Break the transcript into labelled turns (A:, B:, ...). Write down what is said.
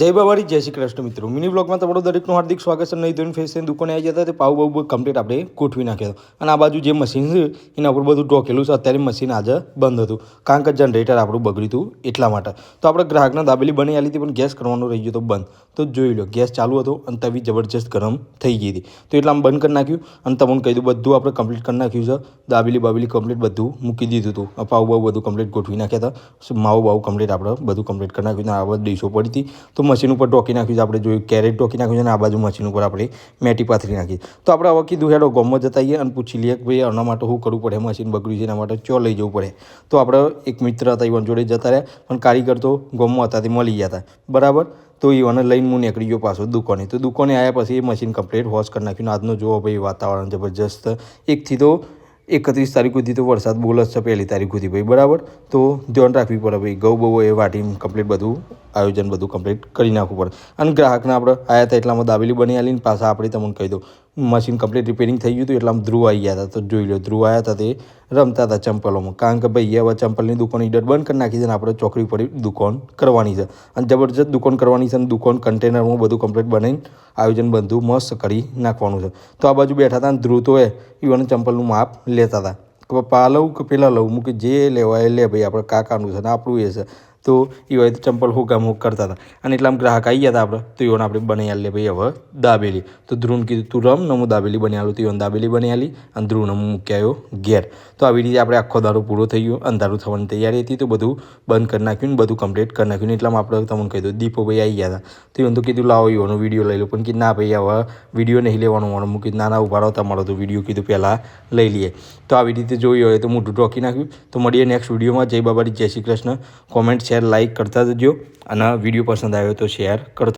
A: જય બાબારી જય શ્રી કૃષ્ણ મિત્રો મિની બ્લોગમાં તમારું દરેકનું હાર્દિક સ્વાગત છે. નહીં ધોઈને ફેસ દુકાને આવી જતા તે પાઉ બાઉ કમ્પ્લીટ આપણે ગોઠવી નાખ્યા હતા. અને આ બાજુ જે મશીન છે એના ઉપર બધું ઢોકેલું છે. અત્યારે મશીન આજે બંધ હતું કારણ કે જનરેટર આપણું બગડ્યું હતું એટલા માટે. તો આપણે ગ્રાહકને દાબેલી બની આલી હતી પણ ગેસ કરવાનો રહી ગયો તો બંધ. તો જોઈ લો ગેસ ચાલુ હતો અને તવી જબરજસ્ત ગરમ થઈ ગઈ હતી. તો એટલા બંધ કરી નાખ્યું અને તમને કહી દઉં બધું આપણે કમ્પ્લીટ કરી નાખ્યું છે. દાબેલી બાબેલી કમ્પ્લીટ બધું મૂકી દીધું હતું. પાઉ બાઉ બધું કમ્પ્લીટ ગોઠવી નાખ્યા હતા. માવું બાવું કમ્પ્લીટ આપણે બધું કમ્પ્લીટ કરી નાખ્યું. આ બધી ડીશો પડી હતી તો મશીન ઉપર ઢોકી નાખ્યું છે. આપણે જોયું કેરેટ ઢોકી નાખ્યું છે અને આ બાજુ મશીન ઉપર આપણે મેટી પાથરી નાખી. તો આપણે હવે કીધું હેડો ગામમાં જતા આવીએ અને પૂછી લઈએ કે ભાઈ આના માટે શું કરવું પડે, મશીન બગડ્યું છે એના માટે ચો લઈ જવું પડે. તો આપણે એક મિત્ર હતા ઈવન જોડે જતા રહ્યા પણ કારીગર તો ગામમાં હતા તે મળી ગયા હતા બરાબર. તો ઈવને લઈને હું નીકળી ગયો પાછો દુકાને. તો દુકાને આવ્યા પછી એ મશીન કમ્પ્લીટ વોશ કરી નાખ્યું. આજનો જોવો ભાઈ વાતાવરણ જબરજસ્ત. એકથી તો 31 તારીખ સુધી તો વરસાદ બોલ જ છે, 1 તારીખ સુધી ભાઈ બરાબર. તો ધ્યાન રાખવી પડે ભાઈ. ઘઉં બહુ એ વાટી કમ્પ્લીટ બધું આયોજન બધું કમ્પ્લીટ કરી નાખવું પડે. અને ગ્રાહકને આપણે આવ્યા હતા એટલામાં દાબેલી બની આવીને પાછા આપણે તમને કહી દઉં મશીન કમ્પ્લીટ રિપેરિંગ થઈ ગયું હતું એટલામાં ધ્રુવ આવી ગયા હતા. તો જોઈ લો ધ્રુવ આવ્યા હતા તે રમતા હતા ચંપલોમાં કારણ કે ભાઈ હવે ચંપલની દુકાન ઈડર બંધ કરી નાખી છે અને આપણે ચોકડી પર દુકાન કરવાની છે. અને જબરજસ્ત દુકાન કરવાની છે અને દુકાન કન્ટેનરમાં બધું કમ્પ્લીટ બનાવીને આયોજન બધું મસ્ત કરી નાખવાનું છે. તો આ બાજુ બેઠા હતા અને ધ્રુવ તો ઈવન ચંપલનું માપ લેતા હતા કે પપ્પા આ લઉં કે પેલા લઉં. મૂકી જે લેવાય લે ભાઈ, આપણે કાકાનું છે ને આપણું એ છે. તો એ હોય તો ચંપલ હુકામ હુક કરતા હતા અને એટલામાં ગ્રાહક આવી ગયા હતા આપણે. તો ઈવન આપણે બની આલી ભાઈ હવે દાબેલી. તો ધ્રુવને કીધું તું રમ ને હું દાબેલી બની આલું. તો ઈવન દાબેલી બની આલી અને ધ્રુવને મૂકી આવ્યો ઘેર. તો આવી રીતે આપણે આખો દારૂ પૂરો થઈ ગયો. અંધારું થવાની તૈયારી હતી તો બધું બંધ કરી નાખ્યું ને બધું કમ્પ્લીટ કરી નાખ્યું. એટલામાં આપણે તમને કહી દઉં દીપો ભાઈ આવી ગયા હતા. તો ઈવન તો કીધું લાવો ઈવોનો વિડીયો લઈ લો પણ કીધું ના ભાઈ હવે વિડીયો નહીં લેવાનો મને. હું કીધું ના ના ઉભા રહો તમારો તો વિડીયો કીધું પહેલાં લઈ લઈએ. તો આવી રીતે જોઈ હોય તો મોઢું ઢોકી નાખ્યું. તો મળીએ નેક્સ્ટ વિડીયોમાં. જય બાબારી જય Shri Krishna. Comment share like કરતા જજો અને વિડીયો પસંદ આવ્યો તો શેર કરતા.